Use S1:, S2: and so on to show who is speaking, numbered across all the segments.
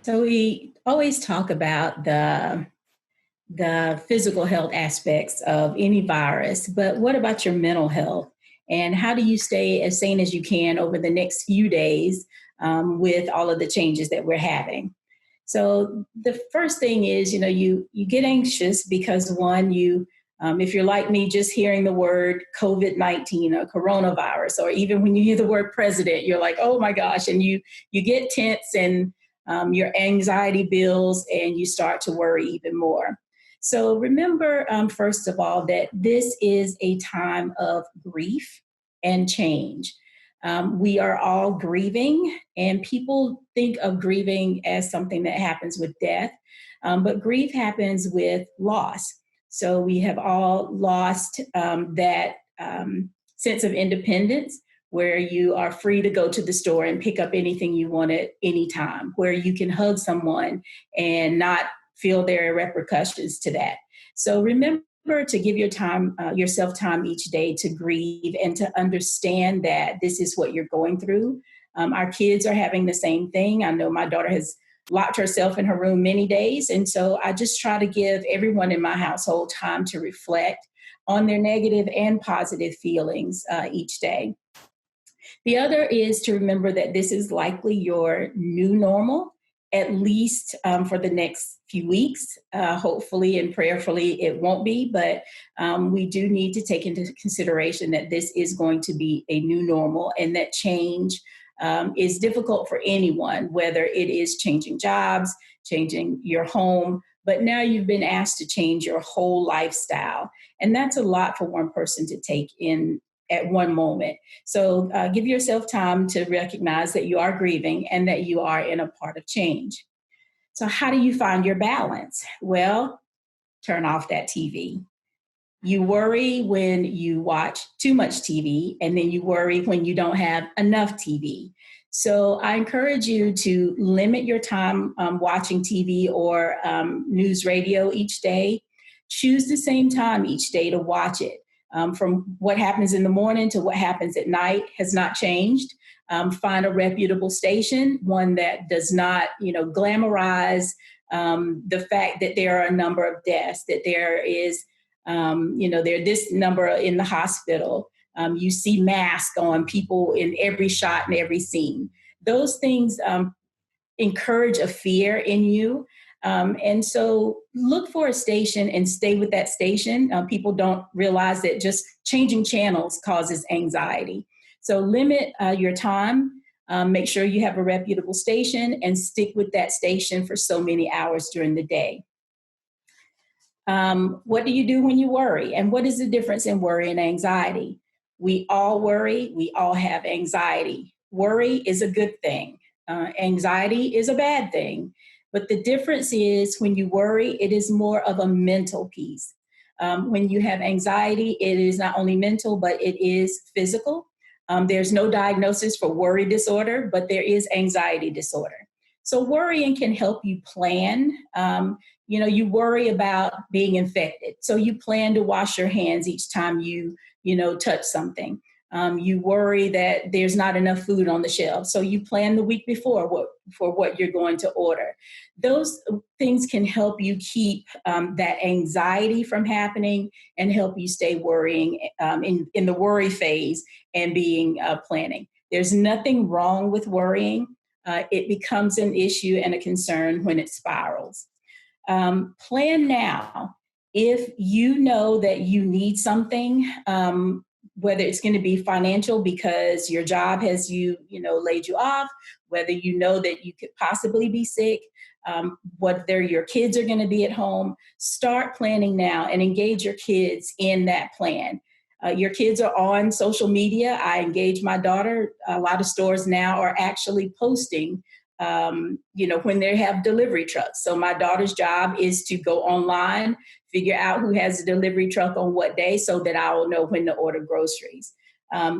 S1: So we always talk about the physical health aspects of any virus, but what about your mental health? And how do you stay as sane as you can over the next few days with all of the changes that we're having? So the first thing is, you get anxious because one, if you're like me, just hearing the word COVID-19 or coronavirus, or even when you hear the word president, you're like, oh my gosh, and you get tense and your anxiety builds and you start to worry even more. So remember, first of all, that this is a time of grief and change. We are all grieving, and people think of grieving as something that happens with death, but grief happens with loss. So we have all lost that sense of independence, where you are free to go to the store and pick up anything you want at any time, where you can hug someone and not feel there are repercussions to that. So remember to give yourself time each day to grieve and to understand that this is what you're going through. Our kids are having the same thing. I know my daughter has locked herself in her room many days. And so I just try to give everyone in my household time to reflect on their negative and positive feelings each day. The other is to remember that this is likely your new normal, at least for the next few weeks. Hopefully and prayerfully it won't be, but we do need to take into consideration that this is going to be a new normal, and that change is difficult for anyone, whether it is changing jobs, changing your home, but now you've been asked to change your whole lifestyle. And that's a lot for one person to take in at one moment. So give yourself time to recognize that you are grieving and that you are in a part of change. So how do you find your balance? Well, turn off that TV. You worry when you watch too much TV, and then you worry when you don't have enough TV. So I encourage you to limit your time watching TV or news radio each day. Choose the same time each day to watch it. From what happens in the morning to what happens at night has not changed. Find a reputable station, one that does not, glamorize the fact that there are a number of deaths, that there is, there this number in the hospital. You see masks on people in every shot and every scene. Those things encourage a fear in you. And so look for a station and stay with that station. People don't realize that just changing channels causes anxiety. So limit your time. Make sure you have a reputable station and stick with that station for so many hours during the day. What do you do when you worry? And what is the difference in worry and anxiety? We all worry. We all have anxiety. Worry is a good thing. Anxiety is a bad thing. But the difference is when you worry, it is more of a mental piece. When you have anxiety, it is not only mental, but it is physical. There's no diagnosis for worry disorder, but there is anxiety disorder. So worrying can help you plan. You worry about being infected. So you plan to wash your hands each time you touch something. You worry that there's not enough food on the shelf. So you plan the week before for what you're going to order. Those things can help you keep that anxiety from happening and help you stay worrying in the worry phase and being planning. There's nothing wrong with worrying. It becomes an issue and a concern when it spirals. Plan now. If you know that you need something, whether it's going to be financial because your job has laid you off, whether you know that you could possibly be sick, whether your kids are going to be at home, start planning now and engage your kids in that plan. Your kids are on social media. I engage my daughter. A lot of stores now are actually posting, when they have delivery trucks. So my daughter's job is to go online, figure out who has a delivery truck on what day so that I will know when to order groceries.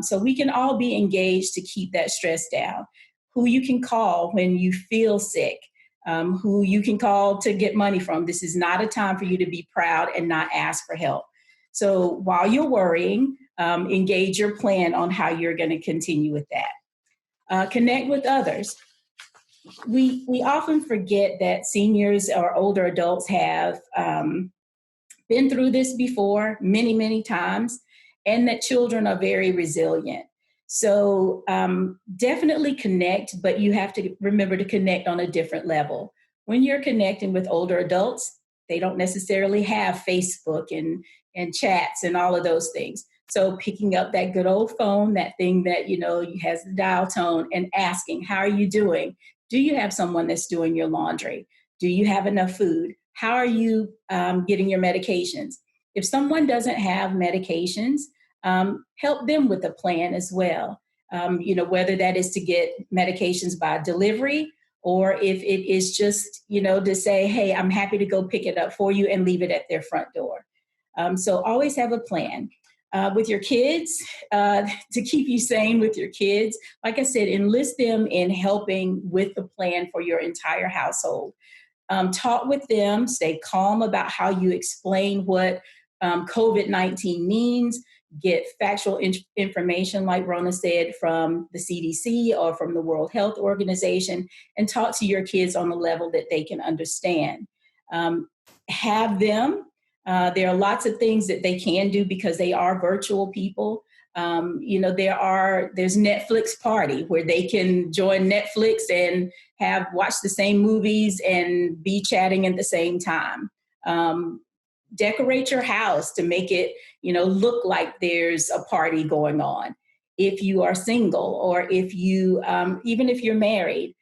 S1: So we can all be engaged to keep that stress down. Who you can call when you feel sick, who you can call to get money from. This is not a time for you to be proud and not ask for help. So while you're worrying, engage your plan on how you're going to continue with that. Connect with others. we often forget that seniors or older adults have been through this before many, many times, and that children are very resilient. So definitely connect, but you have to remember to connect on a different level. When you're connecting with older adults, they don't necessarily have Facebook and chats and all of those things. So picking up that good old phone, that thing that, has the dial tone, and asking, how are you doing? Do you have someone that's doing your laundry? Do you have enough food? How are you getting your medications? If someone doesn't have medications, help them with a plan as well. Whether that is to get medications by delivery, or if it is just, to say, hey, I'm happy to go pick it up for you and leave it at their front door. So always have a plan. With your kids, to keep you sane with your kids, like I said, enlist them in helping with the plan for your entire household. Talk with them, stay calm about how you explain what COVID-19 means, get factual information, like Rona said, from the CDC or from the World Health Organization, and talk to your kids on a level that they can understand. Have them. There are lots of things that they can do because they are virtual people. There's Netflix party where they can join Netflix and watch the same movies and be chatting at the same time. Decorate your house to make it, look like there's a party going on. If you are single, or if you, even if you're married,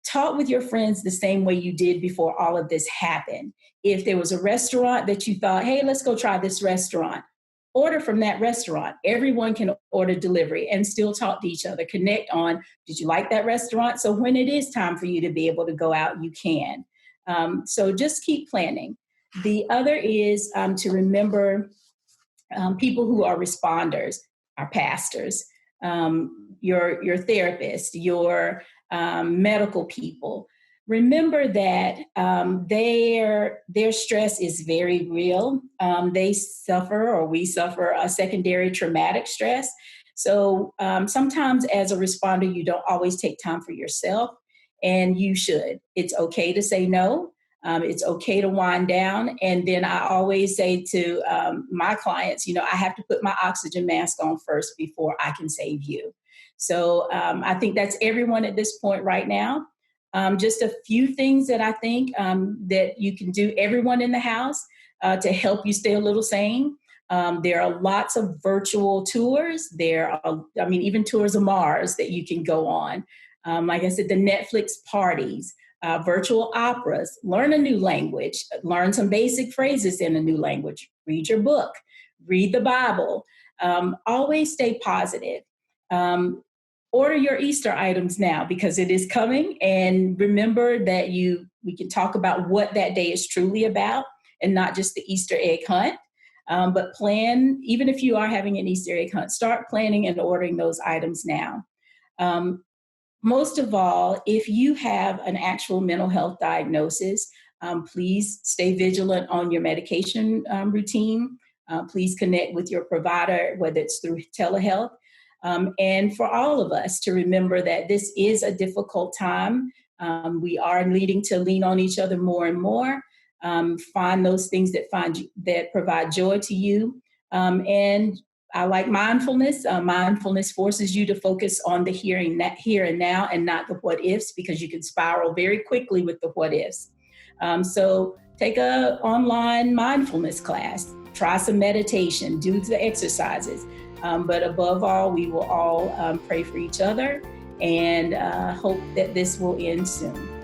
S1: talk with your friends the same way you did before all of this happened. If there was a restaurant that you thought, hey, let's go try this restaurant, order from that restaurant. Everyone can order delivery and still talk to each other, connect on, did you like that restaurant? So when it is time for you to be able to go out, you can. So just keep planning. The other is to remember people who are responders, our pastors, your therapist, your medical people. Remember that their stress is very real. They suffer, or we suffer, a secondary traumatic stress. So sometimes as a responder, you don't always take time for yourself, and you should. It's okay to say no. It's okay to wind down. And then I always say to my clients, I have to put my oxygen mask on first before I can save you. So I think that's everyone at this point right now. Just a few things that I think that you can do, everyone in the house, to help you stay a little sane. There are lots of virtual tours. There are, even tours of Mars that you can go on. Like I said, the Netflix parties, virtual operas, learn a new language, learn some basic phrases in a new language, read your book, read the Bible. Always stay positive. Order your Easter items now because it is coming, and remember that we can talk about what that day is truly about and not just the Easter egg hunt. But plan, even if you are having an Easter egg hunt, start planning and ordering those items now. Most of all, if you have an actual mental health diagnosis, please stay vigilant on your medication routine. Please connect with your provider, whether it's through telehealth. And for all of us to remember that this is a difficult time. We are needing to lean on each other more and more. Find those things that provide joy to you. And I like mindfulness. Mindfulness forces you to focus on the here and now, and not the what ifs, because you can spiral very quickly with the what ifs. So take an online mindfulness class, try some meditation, do the exercises. But above all, we will all pray for each other and hope that this will end soon.